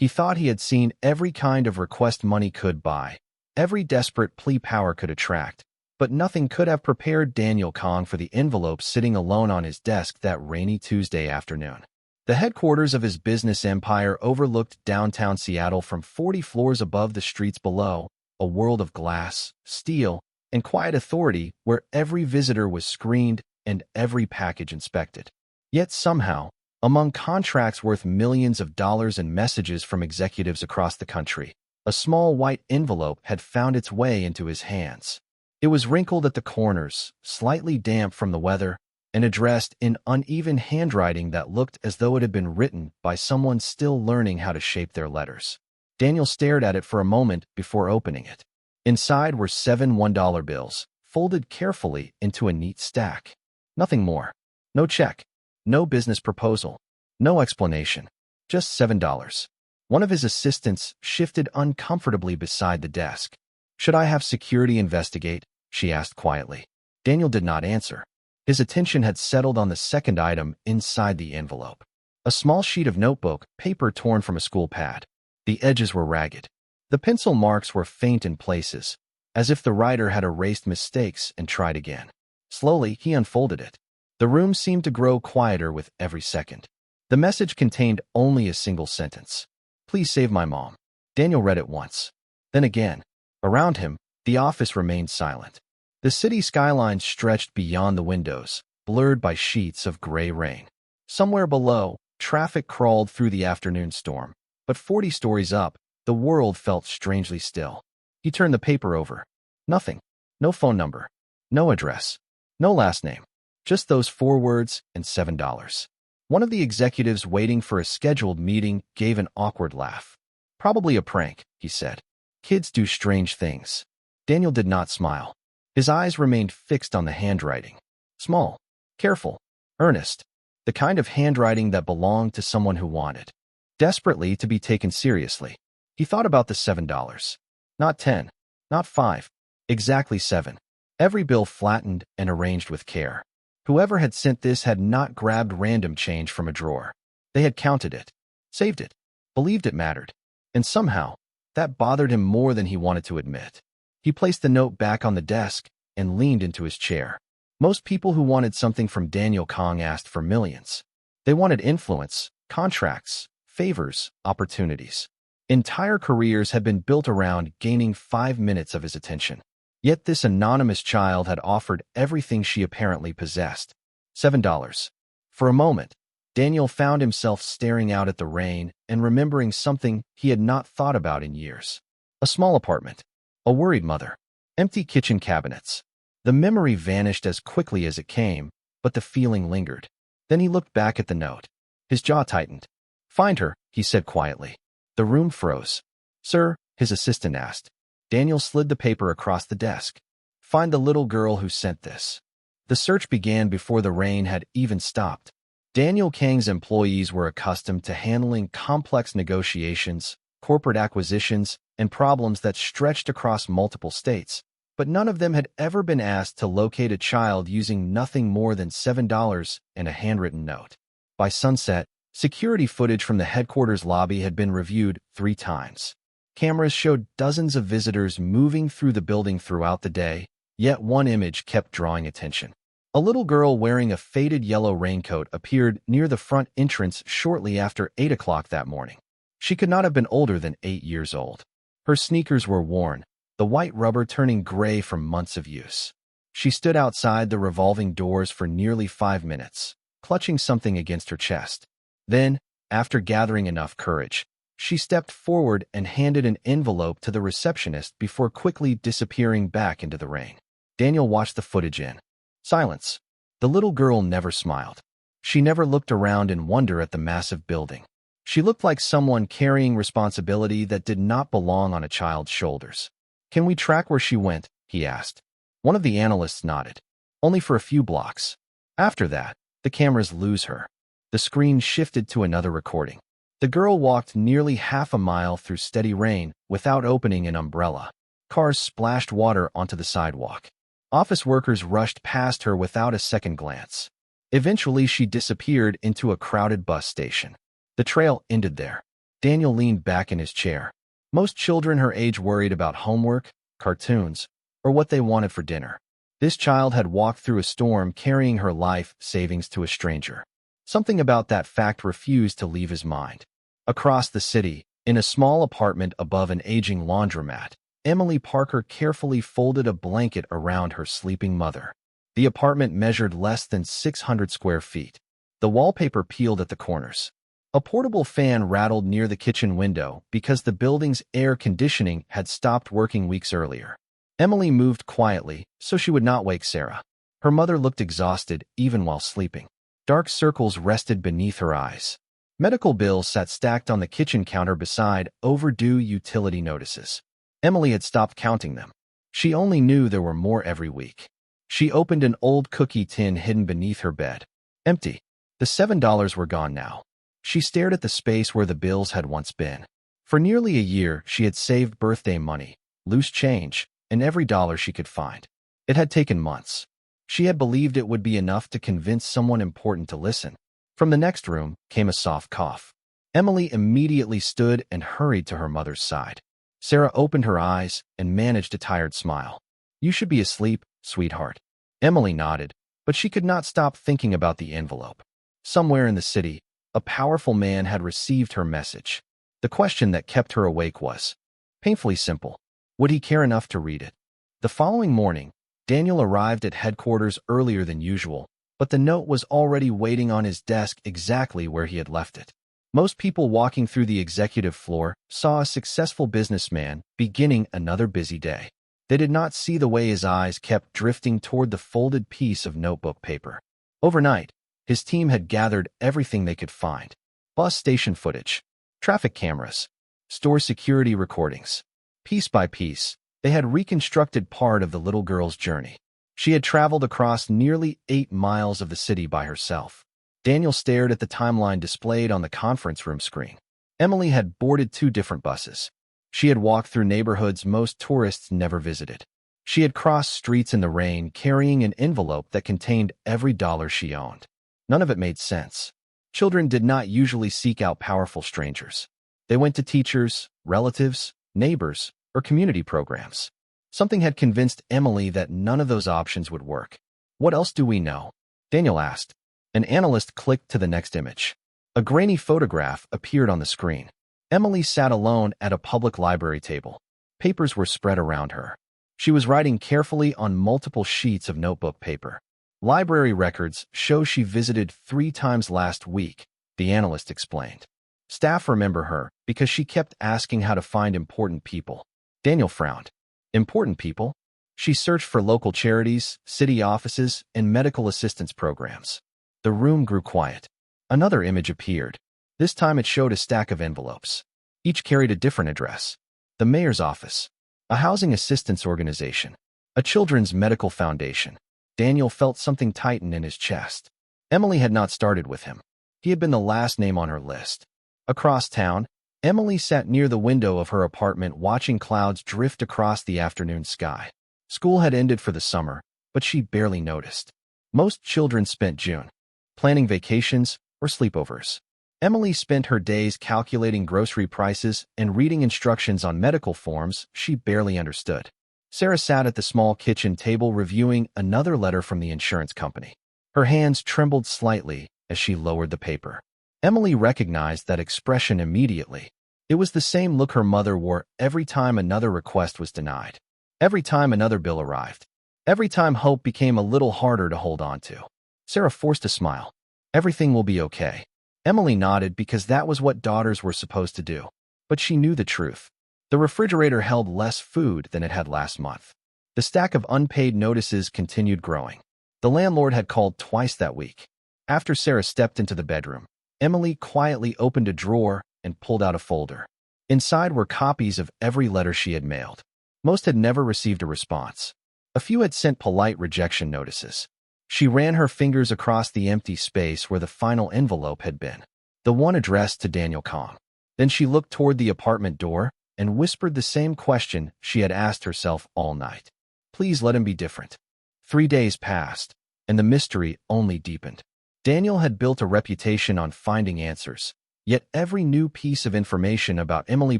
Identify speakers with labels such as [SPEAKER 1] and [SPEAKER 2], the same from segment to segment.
[SPEAKER 1] He thought he had seen every kind of request money could buy, every desperate plea power could attract, but nothing could have prepared Daniel Kong for the envelope sitting alone on his desk that rainy Tuesday afternoon. The headquarters of his business empire overlooked downtown Seattle from 40 floors above the streets below, a world of glass, steel, and quiet authority where every visitor was screened and every package inspected. Yet somehow, among contracts worth millions of dollars and messages from executives across the country, a small white envelope had found its way into his hands. It was wrinkled at the corners, slightly damp from the weather, and addressed in uneven handwriting that looked as though it had been written by someone still learning how to shape their letters. Daniel stared at it for a moment before opening it. Inside were 7 $1 bills, folded carefully into a neat stack. Nothing more. No check. No business proposal. No explanation. Just $7. One of his assistants shifted uncomfortably beside the desk. "Should I have security investigate?" she asked quietly. Daniel did not answer. His attention had settled on the second item inside the envelope. A small sheet of notebook, paper torn from a school pad. The edges were ragged. The pencil marks were faint in places, as if the writer had erased mistakes and tried again. Slowly, he unfolded it. The room seemed to grow quieter with every second. The message contained only a single sentence. "Please save my mom." Daniel read it once. Then again. Around him, the office remained silent. The city skyline stretched beyond the windows, blurred by sheets of gray rain. Somewhere below, traffic crawled through the afternoon storm. But 40 stories up, the world felt strangely still. He turned the paper over. Nothing. No phone number. No address. No last name. Just those 4 words and $7. One of the executives waiting for a scheduled meeting gave an awkward laugh. "Probably a prank," he said. "Kids do strange things." Daniel did not smile. His eyes remained fixed on the handwriting. Small, careful, earnest. The kind of handwriting that belonged to someone who wanted desperately to be taken seriously. He thought about the $7. Not 10, not 5, exactly 7. Every bill flattened and arranged with care. Whoever had sent this had not grabbed random change from a drawer. They had counted it, saved it, believed it mattered. And somehow, that bothered him more than he wanted to admit. He placed the note back on the desk and leaned into his chair. Most people who wanted something from Daniel Kong asked for millions. They wanted influence, contracts, favors, opportunities. Entire careers had been built around gaining 5 minutes of his attention. Yet this anonymous child had offered everything she apparently possessed. $7. For a moment, Daniel found himself staring out at the rain and remembering something he had not thought about in years. A small apartment. A worried mother. Empty kitchen cabinets. The memory vanished as quickly as it came, but the feeling lingered. Then he looked back at the note. His jaw tightened. "Find her," he said quietly. The room froze. "Sir," his assistant asked. Daniel slid the paper across the desk. "Find the little girl who sent this." The search began before the rain had even stopped. Daniel Kang's employees were accustomed to handling complex negotiations, corporate acquisitions, and problems that stretched across multiple states, but none of them had ever been asked to locate a child using nothing more than $7 and a handwritten note. By sunset, security footage from the headquarters lobby had been reviewed 3 times. Cameras showed dozens of visitors moving through the building throughout the day, yet one image kept drawing attention. A little girl wearing a faded yellow raincoat appeared near the front entrance shortly after 8 o'clock that morning. She could not have been older than 8 years old. Her sneakers were worn, the white rubber turning gray from months of use. She stood outside the revolving doors for nearly 5 minutes, clutching something against her chest. Then, after gathering enough courage, she stepped forward and handed an envelope to the receptionist before quickly disappearing back into the rain. Daniel watched the footage in silence. The little girl never smiled. She never looked around in wonder at the massive building. She looked like someone carrying responsibility that did not belong on a child's shoulders. "Can we track where she went?" he asked. One of the analysts nodded. "Only for a few blocks. After that, the cameras lose her." The screen shifted to another recording. The girl walked nearly half a mile through steady rain without opening an umbrella. Cars splashed water onto the sidewalk. Office workers rushed past her without a second glance. Eventually, she disappeared into a crowded bus station. The trail ended there. Daniel leaned back in his chair. Most children her age worried about homework, cartoons, or what they wanted for dinner. This child had walked through a storm carrying her life savings to a stranger. Something about that fact refused to leave his mind. Across the city, in a small apartment above an aging laundromat, Emily Parker carefully folded a blanket around her sleeping mother. The apartment measured less than 600 square feet. The wallpaper peeled at the corners. A portable fan rattled near the kitchen window because the building's air conditioning had stopped working weeks earlier. Emily moved quietly so she would not wake Sarah. Her mother looked exhausted even while sleeping. Dark circles rested beneath her eyes. Medical bills sat stacked on the kitchen counter beside overdue utility notices. Emily had stopped counting them. She only knew there were more every week. She opened an old cookie tin hidden beneath her bed. Empty. The $7 were gone now. She stared at the space where the bills had once been. For nearly a year, she had saved birthday money, loose change, and every dollar she could find. It had taken months. She had believed it would be enough to convince someone important to listen. From the next room came a soft cough. Emily immediately stood and hurried to her mother's side. Sarah opened her eyes and managed a tired smile. "You should be asleep, sweetheart." Emily nodded, but she could not stop thinking about the envelope. Somewhere in the city, a powerful man had received her message. The question that kept her awake was painfully simple. Would he care enough to read it? The following morning, Daniel arrived at headquarters earlier than usual, but the note was already waiting on his desk exactly where he had left it. Most people walking through the executive floor saw a successful businessman beginning another busy day. They did not see the way his eyes kept drifting toward the folded piece of notebook paper. Overnight, his team had gathered everything they could find: bus station footage, traffic cameras, store security recordings. Piece by piece, they had reconstructed part of the little girl's journey. She had traveled across nearly 8 miles of the city by herself. Daniel stared at the timeline displayed on the conference room screen. Emily had boarded 2 different buses. She had walked through neighborhoods most tourists never visited. She had crossed streets in the rain carrying an envelope that contained every dollar she owned. None of it made sense. Children did not usually seek out powerful strangers. They went to teachers, relatives, neighbors, or community programs. Something had convinced Emily that none of those options would work. "What else do we know?" Daniel asked. An analyst clicked to the next image. A grainy photograph appeared on the screen. Emily sat alone at a public library table. Papers were spread around her. She was writing carefully on multiple sheets of notebook paper. Library records show she visited 3 times last week, the analyst explained. Staff remember her because she kept asking how to find important people. Daniel frowned. Important people? She searched for local charities, city offices, and medical assistance programs. The room grew quiet. Another image appeared. This time it showed a stack of envelopes. Each carried a different address: the mayor's office, a housing assistance organization, a children's medical foundation. Daniel felt something tighten in his chest. Emily had not started with him. He had been the last name on her list. Across town, Emily sat near the window of her apartment watching clouds drift across the afternoon sky. School had ended for the summer, but she barely noticed. Most children spent June planning vacations or sleepovers. Emily spent her days calculating grocery prices and reading instructions on medical forms she barely understood. Sarah sat at the small kitchen table reviewing another letter from the insurance company. Her hands trembled slightly as she lowered the paper. Emily recognized that expression immediately. It was the same look her mother wore every time another request was denied, every time another bill arrived, every time hope became a little harder to hold on to. Sarah forced a smile. "Everything will be okay." Emily nodded because that was what daughters were supposed to do. But she knew the truth. The refrigerator held less food than it had last month. The stack of unpaid notices continued growing. The landlord had called twice that week. After Sarah stepped into the bedroom, Emily quietly opened a drawer and pulled out a folder. Inside were copies of every letter she had mailed. Most had never received a response. A few had sent polite rejection notices. She ran her fingers across the empty space where the final envelope had been, the one addressed to Daniel Kong. Then she looked toward the apartment door and whispered the same question she had asked herself all night. Please let him be different. 3 days passed, and the mystery only deepened. Daniel had built a reputation on finding answers, Yet every new piece of information about Emily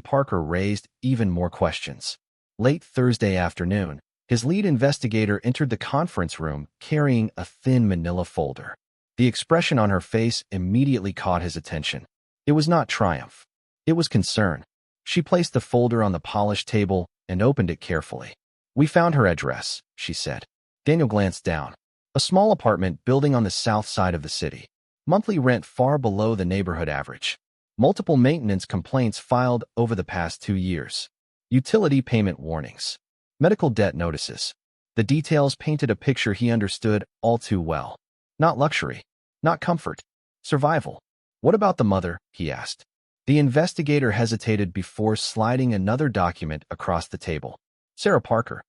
[SPEAKER 1] Parker raised even more questions. Late Thursday afternoon, his lead investigator entered the conference room carrying a thin manila folder. The expression on her face immediately caught his attention. It was not triumph. It was concern. She placed the folder on the polished table and opened it carefully. "We found her address," she said. Daniel glanced down. A small apartment building on the south side of the city. Monthly rent far below the neighborhood average. Multiple maintenance complaints filed over the past 2 years. Utility payment warnings. Medical debt notices. The details painted a picture he understood all too well. Not luxury. Not comfort. Survival. "What about the mother?" he asked. The investigator hesitated before sliding another document across the table. Sarah Parker,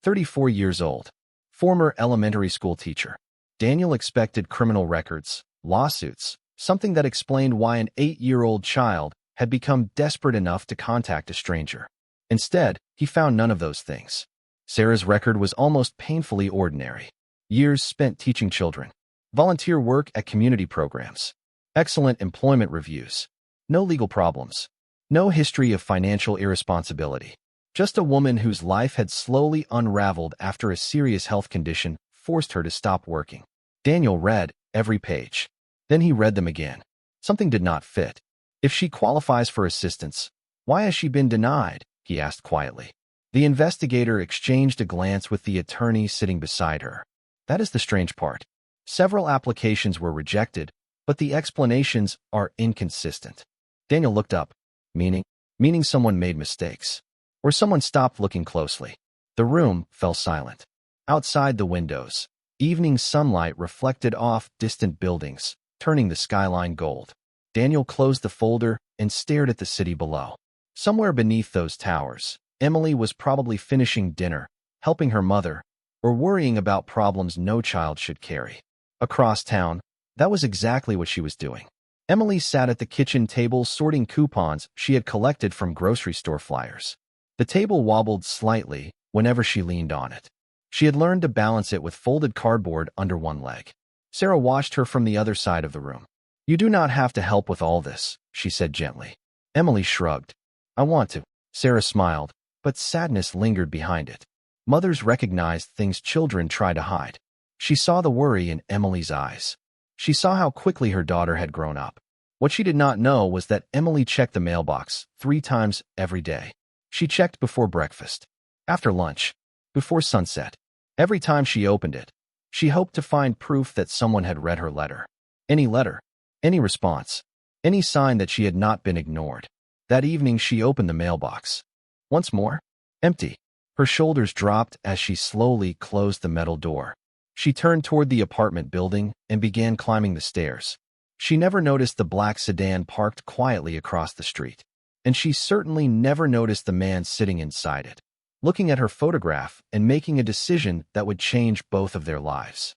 [SPEAKER 1] 34 years old. Former elementary school teacher. Daniel expected criminal records, lawsuits, something that explained why an 8-year-old child had become desperate enough to contact a stranger. Instead, he found none of those things. Sarah's record was almost painfully ordinary. Years spent teaching children. Volunteer work at community programs. Excellent employment reviews. No legal problems. No history of financial irresponsibility. Just a woman whose life had slowly unraveled after a serious health condition forced her to stop working. Daniel read every page. Then he read them again. Something did not fit. "If she qualifies for assistance, why has she been denied?" he asked quietly. The investigator exchanged a glance with the attorney sitting beside her. "That is the strange part. Several applications were rejected, but the explanations are inconsistent." Daniel looked up. Meaning someone made mistakes. Or someone stopped looking closely. The room fell silent. Outside the windows, evening sunlight reflected off distant buildings, turning the skyline gold. Daniel closed the folder and stared at the city below. Somewhere beneath those towers, Emily was probably finishing dinner, helping her mother, or worrying about problems no child should carry. Across town, that was exactly what she was doing. Emily sat at the kitchen table sorting coupons she had collected from grocery store flyers. The table wobbled slightly whenever she leaned on it. She had learned to balance it with folded cardboard under one leg. Sarah watched her from the other side of the room. "You do not have to help with all this," she said gently. Emily shrugged. "I want to." Sarah smiled, but sadness lingered behind it. Mothers recognized things children try to hide. She saw the worry in Emily's eyes. She saw how quickly her daughter had grown up. What she did not know was that Emily checked the mailbox 3 times every day. She checked before breakfast, after lunch, before sunset. Every time she opened it, she hoped to find proof that someone had read her letter. Any response, any sign that she had not been ignored. That evening she opened the mailbox. Once more, empty. Her shoulders dropped as she slowly closed the metal door. She turned toward the apartment building and began climbing the stairs. She never noticed the black sedan parked quietly across the street. And she certainly never noticed the man sitting inside it, looking at her photograph and making a decision that would change both of their lives.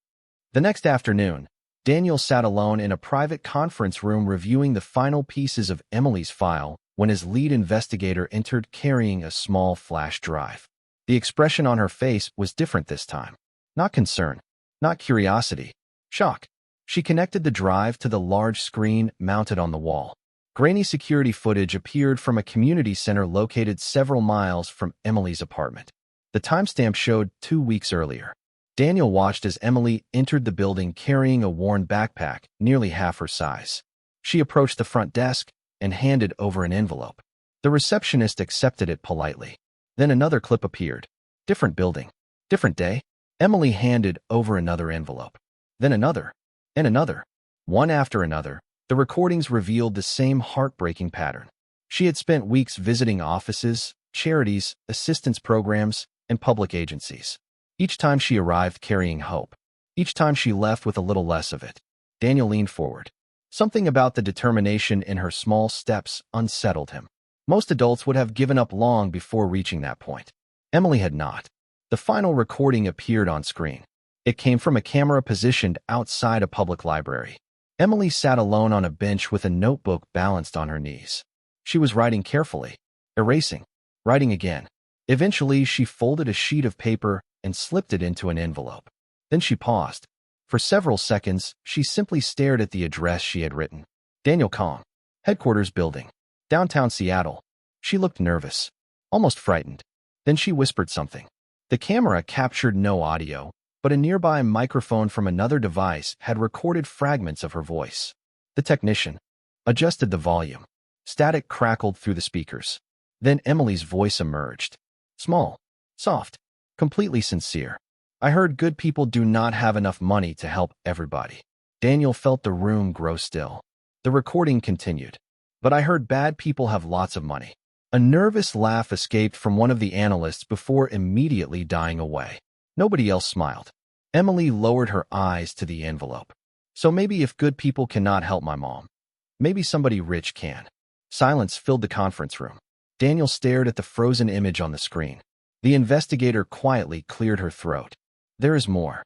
[SPEAKER 1] The next afternoon, Daniel sat alone in a private conference room reviewing the final pieces of Emily's file when his lead investigator entered carrying a small flash drive. The expression on her face was different this time. Not concern, not curiosity, shock. She connected the drive to the large screen mounted on the wall. Grainy security footage appeared from a community center located several miles from Emily's apartment. The timestamp showed 2 weeks earlier. Daniel watched as Emily entered the building carrying a worn backpack nearly half her size. She approached the front desk and handed over an envelope. The receptionist accepted it politely. Then another clip appeared. Different building. Different day. Emily handed over another envelope. Then another. And another. One after another. The recordings revealed the same heartbreaking pattern. She had spent weeks visiting offices, charities, assistance programs, and public agencies. Each time she arrived carrying hope. Each time she left with a little less of it. Daniel leaned forward. Something about the determination in her small steps unsettled him. Most adults would have given up long before reaching that point. Emily had not. The final recording appeared on screen. It came from a camera positioned outside a public library. Emily sat alone on a bench with a notebook balanced on her knees. She was writing carefully, erasing, writing again. Eventually, she folded a sheet of paper and slipped it into an envelope. Then she paused. For several seconds, she simply stared at the address she had written. Daniel Kong. Headquarters building. Downtown Seattle. She looked nervous, almost frightened. Then she whispered something. The camera captured no audio, but a nearby microphone from another device had recorded fragments of her voice. The technician adjusted the volume. Static crackled through the speakers. Then Emily's voice emerged. Small, soft, completely sincere. I heard good people do not have enough money to help everybody. Daniel felt the room grow still. The recording continued. But I heard bad people have lots of money. A nervous laugh escaped from one of the analysts before immediately dying away. Nobody else smiled. Emily lowered her eyes to the envelope. So maybe if good people cannot help my mom, maybe somebody rich can. Silence filled the conference room. Daniel stared at the frozen image on the screen. The investigator quietly cleared her throat. There is more.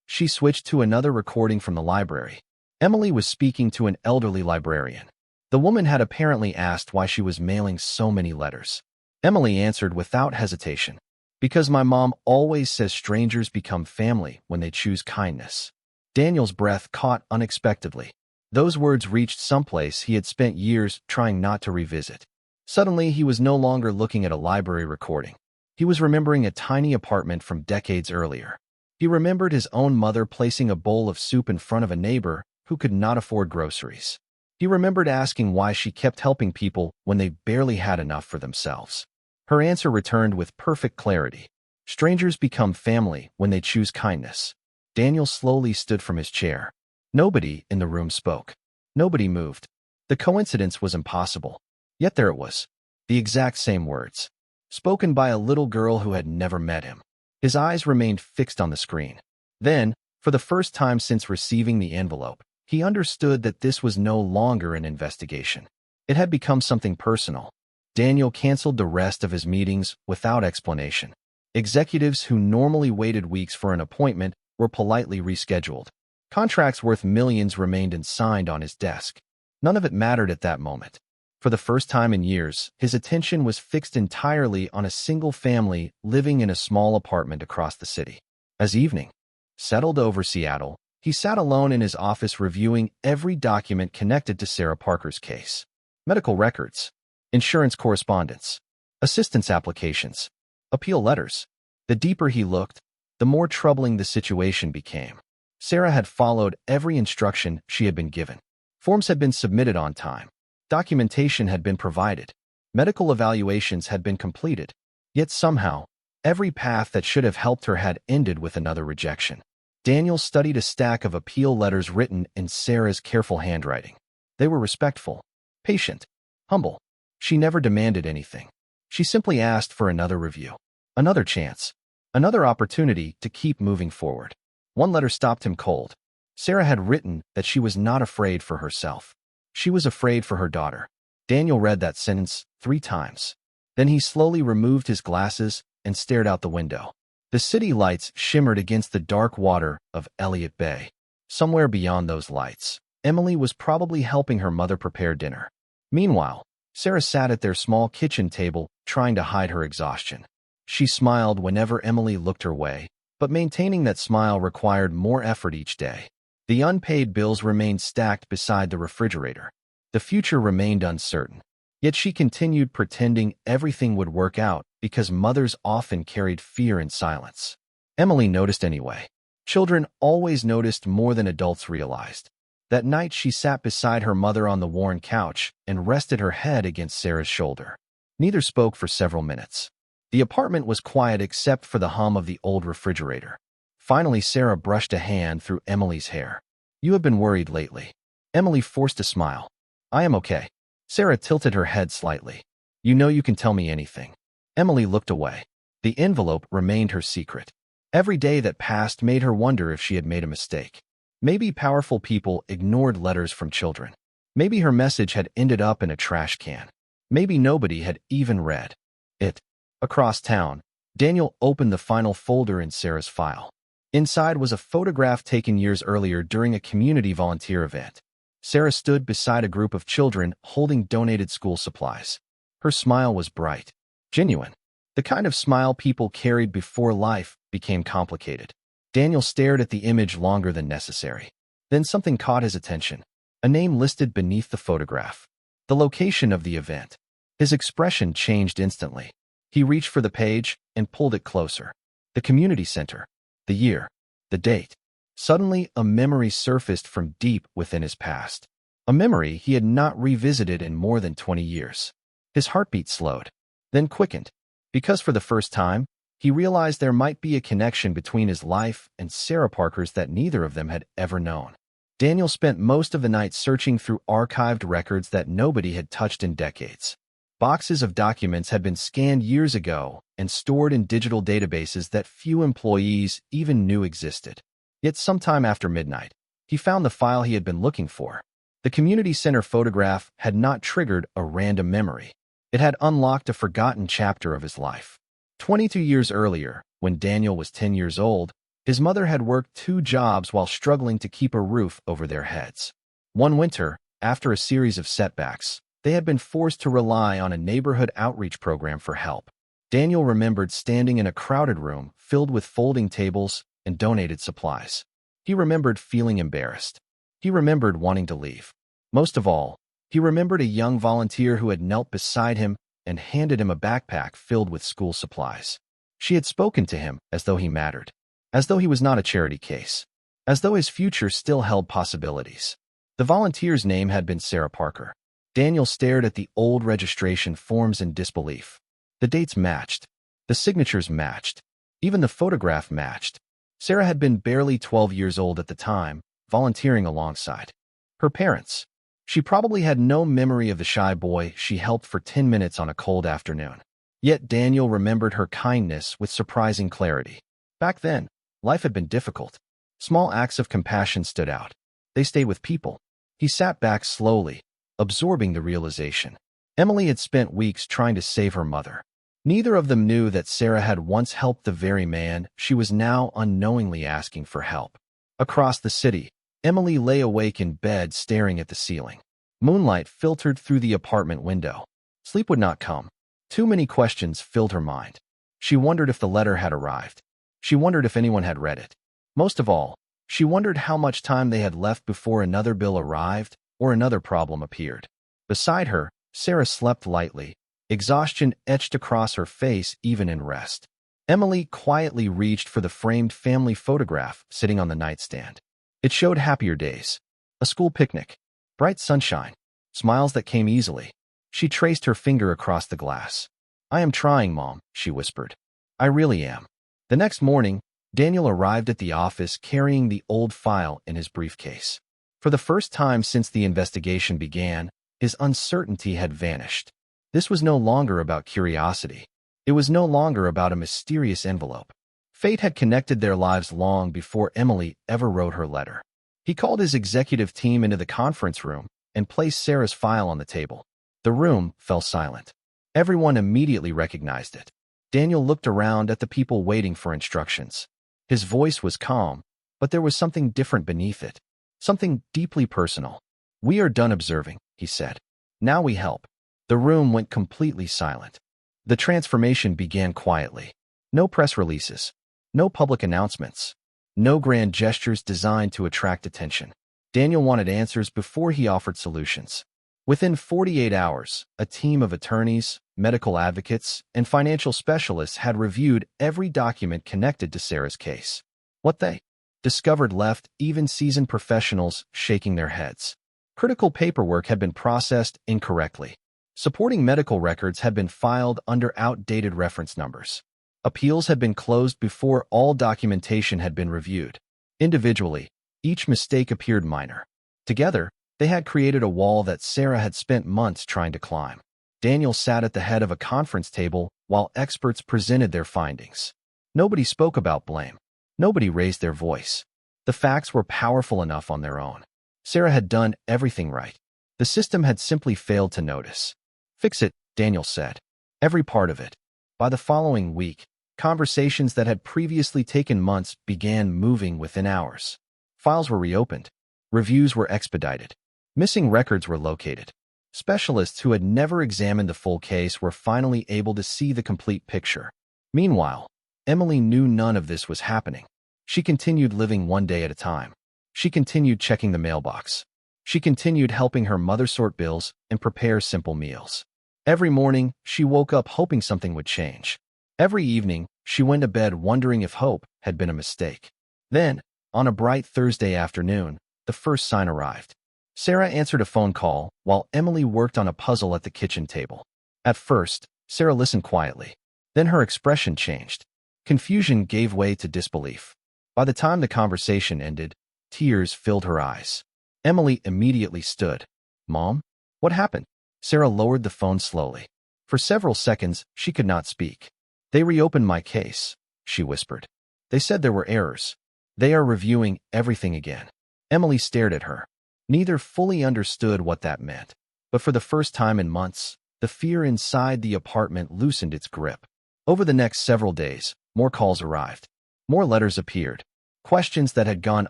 [SPEAKER 1] She switched to another recording from the library. Emily was speaking to an elderly librarian. The woman had apparently asked why she was mailing so many letters. Emily answered without hesitation. Because my mom always says strangers become family when they choose kindness. Daniel's breath caught unexpectedly. Those words reached someplace he had spent years trying not to revisit. Suddenly, he was no longer looking at a library recording. He was remembering a tiny apartment from decades earlier. He remembered his own mother placing a bowl of soup in front of a neighbor who could not afford groceries. He remembered asking why she kept helping people when they barely had enough for themselves. Her answer returned with perfect clarity. Strangers become family when they choose kindness. Daniel slowly stood from his chair. Nobody in the room spoke. Nobody moved. The coincidence was impossible. Yet there it was. The exact same words. Spoken by a little girl who had never met him. His eyes remained fixed on the screen. Then, for the first time since receiving the envelope, he understood that this was no longer an investigation. It had become something personal. Daniel canceled the rest of his meetings without explanation. Executives who normally waited weeks for an appointment were politely rescheduled. Contracts worth millions remained unsigned on his desk. None of it mattered at that moment. For the first time in years, his attention was fixed entirely on a single family living in a small apartment across the city. As evening settled over Seattle, he sat alone in his office reviewing every document connected to Sarah Parker's case. Medical records, insurance correspondence, assistance applications, appeal letters. The deeper he looked, the more troubling the situation became. Sarah had followed every instruction she had been given. Forms had been submitted on time. Documentation had been provided. Medical evaluations had been completed. Yet somehow, every path that should have helped her had ended with another rejection. Daniel studied a stack of appeal letters written in Sarah's careful handwriting. They were respectful, patient, humble. She never demanded anything. She simply asked for another review, another chance, another opportunity to keep moving forward. One letter stopped him cold. Sarah had written that she was not afraid for herself. She was afraid for her daughter. Daniel read that sentence 3 times. Then he slowly removed his glasses and stared out the window. The city lights shimmered against the dark water of Elliott Bay. Somewhere beyond those lights, Emily was probably helping her mother prepare dinner. Meanwhile, Sarah sat at their small kitchen table, trying to hide her exhaustion. She smiled whenever Emily looked her way, but maintaining that smile required more effort each day. The unpaid bills remained stacked beside the refrigerator. The future remained uncertain. Yet she continued pretending everything would work out because mothers often carried fear in silence. Emily noticed anyway. Children always noticed more than adults realized. That night she sat beside her mother on the worn couch and rested her head against Sarah's shoulder. Neither spoke for several minutes. The apartment was quiet except for the hum of the old refrigerator. Finally, Sarah brushed a hand through Emily's hair. You have been worried lately. Emily forced a smile. I am okay. Sarah tilted her head slightly. You know you can tell me anything. Emily looked away. The envelope remained her secret. Every day that passed made her wonder if she had made a mistake. Maybe powerful people ignored letters from children. Maybe her message had ended up in a trash can. Maybe nobody had even read it. Across town, Daniel opened the final folder in Sarah's file. Inside was a photograph taken years earlier during a community volunteer event. Sarah stood beside a group of children holding donated school supplies. Her smile was bright, genuine, the kind of smile people carried before life became complicated. Daniel stared at the image longer than necessary. Then something caught his attention. A name listed beneath the photograph. The location of the event. His expression changed instantly. He reached for the page and pulled it closer. The community center. The year. The date. Suddenly, a memory surfaced from deep within his past. A memory he had not revisited in more than 20 years. His heartbeat slowed, then quickened, because for the first time, he realized there might be a connection between his life and Sarah Parker's that neither of them had ever known. Daniel spent most of the night searching through archived records that nobody had touched in decades. Boxes of documents had been scanned years ago and stored in digital databases that few employees even knew existed. Yet sometime after midnight, he found the file he had been looking for. The community center photograph had not triggered a random memory. It had unlocked a forgotten chapter of his life. 22 years earlier, when Daniel was 10 years old, his mother had worked 2 jobs while struggling to keep a roof over their heads. One winter, after a series of setbacks, they had been forced to rely on a neighborhood outreach program for help. Daniel remembered standing in a crowded room filled with folding tables and donated supplies. He remembered feeling embarrassed. He remembered wanting to leave. Most of all, he remembered a young volunteer who had knelt beside him and handed him a backpack filled with school supplies. She had spoken to him as though he mattered, as though he was not a charity case, as though his future still held possibilities. The volunteer's name had been Sarah Parker. Daniel stared at the old registration forms in disbelief. The dates matched. The signatures matched. Even the photograph matched. Sarah had been barely 12 years old at the time, volunteering alongside her parents. She probably had no memory of the shy boy she helped for 10 minutes on a cold afternoon. Yet Daniel remembered her kindness with surprising clarity. Back then, life had been difficult. Small acts of compassion stood out. They stayed with people. He sat back slowly, absorbing the realization. Emily had spent weeks trying to save her mother. Neither of them knew that Sarah had once helped the very man she was now unknowingly asking for help. Across the city, Emily lay awake in bed staring at the ceiling. Moonlight filtered through the apartment window. Sleep would not come. Too many questions filled her mind. She wondered if the letter had arrived. She wondered if anyone had read it. Most of all, she wondered how much time they had left before another bill arrived or another problem appeared. Beside her, Sarah slept lightly. Exhaustion etched across her face even in rest. Emily quietly reached for the framed family photograph sitting on the nightstand. It showed happier days. A school picnic. Bright sunshine. Smiles that came easily. She traced her finger across the glass. "I am trying, Mom," she whispered. "I really am." The next morning, Daniel arrived at the office carrying the old file in his briefcase. For the first time since the investigation began, his uncertainty had vanished. This was no longer about curiosity. It was no longer about a mysterious envelope. Fate had connected their lives long before Emily ever wrote her letter. He called his executive team into the conference room and placed Sarah's file on the table. The room fell silent. Everyone immediately recognized it. Daniel looked around at the people waiting for instructions. His voice was calm, but there was something different beneath it. Something deeply personal. "We are done observing," he said. "Now we help." The room went completely silent. The transformation began quietly. No press releases. No public announcements. No grand gestures designed to attract attention. Daniel wanted answers before he offered solutions. Within 48 hours, a team of attorneys, medical advocates, and financial specialists had reviewed every document connected to Sarah's case. What they discovered left even seasoned professionals shaking their heads. Critical paperwork had been processed incorrectly. Supporting medical records had been filed under outdated reference numbers. Appeals had been closed before all documentation had been reviewed. Individually, each mistake appeared minor. Together, they had created a wall that Sarah had spent months trying to climb. Daniel sat at the head of a conference table while experts presented their findings. Nobody spoke about blame. Nobody raised their voice. The facts were powerful enough on their own. Sarah had done everything right. The system had simply failed to notice. "Fix it," Daniel said. "Every part of it." By the following week, conversations that had previously taken months began moving within hours. Files were reopened. Reviews were expedited. Missing records were located. Specialists who had never examined the full case were finally able to see the complete picture. Meanwhile, Emily knew none of this was happening. She continued living one day at a time. She continued checking the mailbox. She continued helping her mother sort bills and prepare simple meals. Every morning, she woke up hoping something would change. Every evening, she went to bed wondering if hope had been a mistake. Then, on a bright Thursday afternoon, the first sign arrived. Sarah answered a phone call while Emily worked on a puzzle at the kitchen table. At first, Sarah listened quietly. Then her expression changed. Confusion gave way to disbelief. By the time the conversation ended, tears filled her eyes. Emily immediately stood. "Mom? What happened?" Sarah lowered the phone slowly. For several seconds, she could not speak. "They reopened my case," she whispered. "They said there were errors. They are reviewing everything again." Emily stared at her. Neither fully understood what that meant. But for the first time in months, the fear inside the apartment loosened its grip. Over the next several days, more calls arrived. More letters appeared. Questions that had gone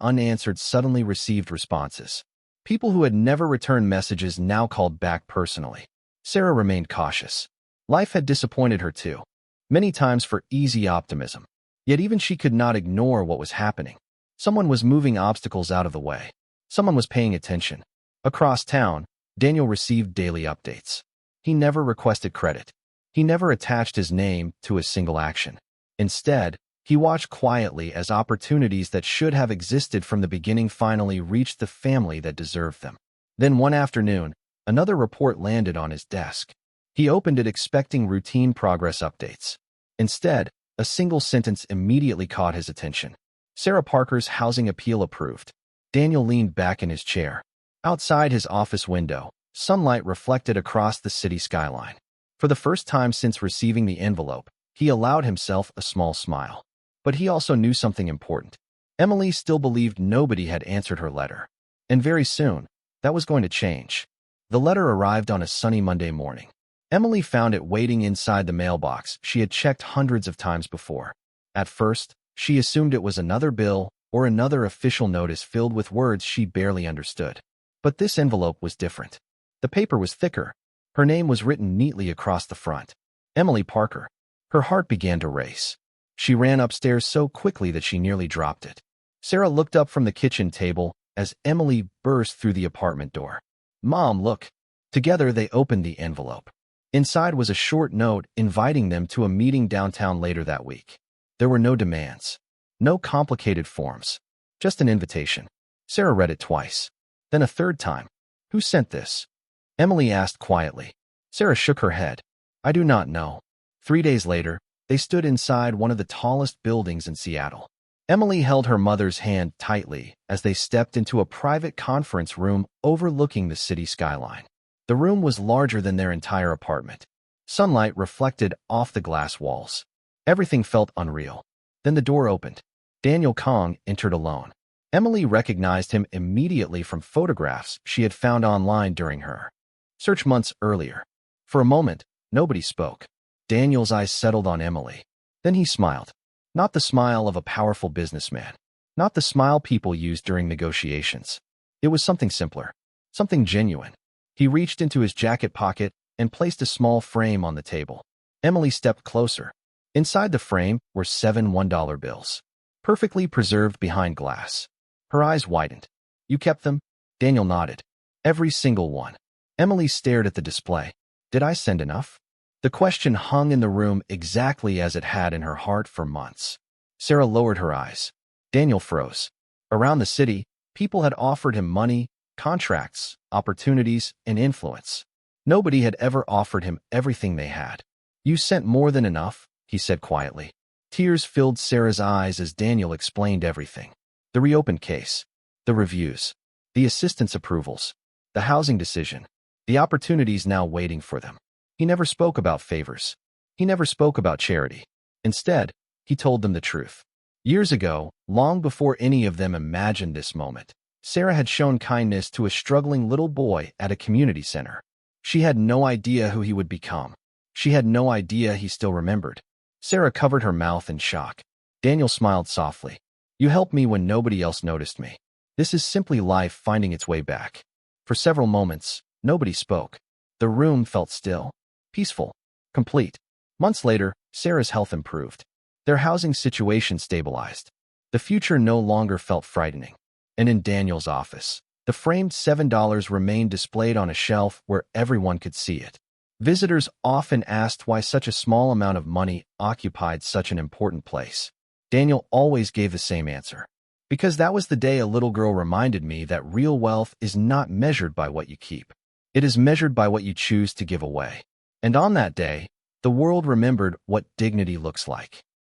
[SPEAKER 1] unanswered suddenly received responses. People who had never returned messages now called back personally. Sarah remained cautious. Life had disappointed her too, many times for easy optimism. Yet even she could not ignore what was happening. Someone was moving obstacles out of the way. Someone was paying attention. Across town, Daniel received daily updates. He never requested credit. He never attached his name to a single action. Instead, he watched quietly as opportunities that should have existed from the beginning finally reached the family that deserved them. Then one afternoon, another report landed on his desk. He opened it expecting routine progress updates. Instead, a single sentence immediately caught his attention. Sarah Parker's housing appeal approved. Daniel leaned back in his chair. Outside his office window, sunlight reflected across the city skyline. For the first time since receiving the envelope, he allowed himself a small smile. But he also knew something important. Emily still believed nobody had answered her letter. And very soon, that was going to change. The letter arrived on a sunny Monday morning. Emily found it waiting inside the mailbox she had checked hundreds of times before. At first, she assumed it was another bill or another official notice filled with words she barely understood. But this envelope was different. The paper was thicker. Her name was written neatly across the front. Emily Parker. Her heart began to race. She ran upstairs so quickly that she nearly dropped it. Sarah looked up from the kitchen table as Emily burst through the apartment door. "Mom, look." Together they opened the envelope. Inside was a short note inviting them to a meeting downtown later that week. There were no demands. No complicated forms. Just an invitation. Sarah read it twice. Then a third time. "Who sent this?" Emily asked quietly. Sarah shook her head. "I do not know." 3 days later, they stood inside one of the tallest buildings in Seattle. Emily held her mother's hand tightly as they stepped into a private conference room overlooking the city skyline. The room was larger than their entire apartment. Sunlight reflected off the glass walls. Everything felt unreal. Then the door opened. Daniel Kong entered alone. Emily recognized him immediately from photographs she had found online during her search months earlier. For a moment, nobody spoke. Daniel's eyes settled on Emily. Then he smiled. Not the smile of a powerful businessman. Not the smile people use during negotiations. It was something simpler. Something genuine. He reached into his jacket pocket and placed a small frame on the table. Emily stepped closer. Inside the frame were 7 $1 bills, perfectly preserved behind glass. Her eyes widened. "You kept them?" Daniel nodded. "Every single one." Emily stared at the display. "Did I send enough?" The question hung in the room exactly as it had in her heart for months. Sarah lowered her eyes. Daniel froze. Around the city, people had offered him money, contracts, opportunities, and influence. Nobody had ever offered him everything they had. "You sent more than enough," he said quietly. Tears filled Sarah's eyes as Daniel explained everything. The reopened case, the reviews, the assistance approvals, the housing decision, the opportunities now waiting for them. He never spoke about favors. He never spoke about charity. Instead, he told them the truth. Years ago, long before any of them imagined this moment, Sarah had shown kindness to a struggling little boy at a community center. She had no idea who he would become. She had no idea he still remembered. Sarah covered her mouth in shock. Daniel smiled softly. "You helped me when nobody else noticed me. This is simply life finding its way back." For several moments, nobody spoke. The room felt still, peaceful, complete. Months later, Sarah's health improved. Their housing situation stabilized. The future no longer felt frightening. And in Daniel's office, The framed $7 remained displayed on a shelf where everyone could see it. Visitors often asked why such a small amount of money occupied such an important place. Daniel always gave the same answer. Because that was the day a little girl reminded me that real wealth is not measured by what you keep. It is measured by what you choose to give away. And on that day, the world remembered what dignity looks like.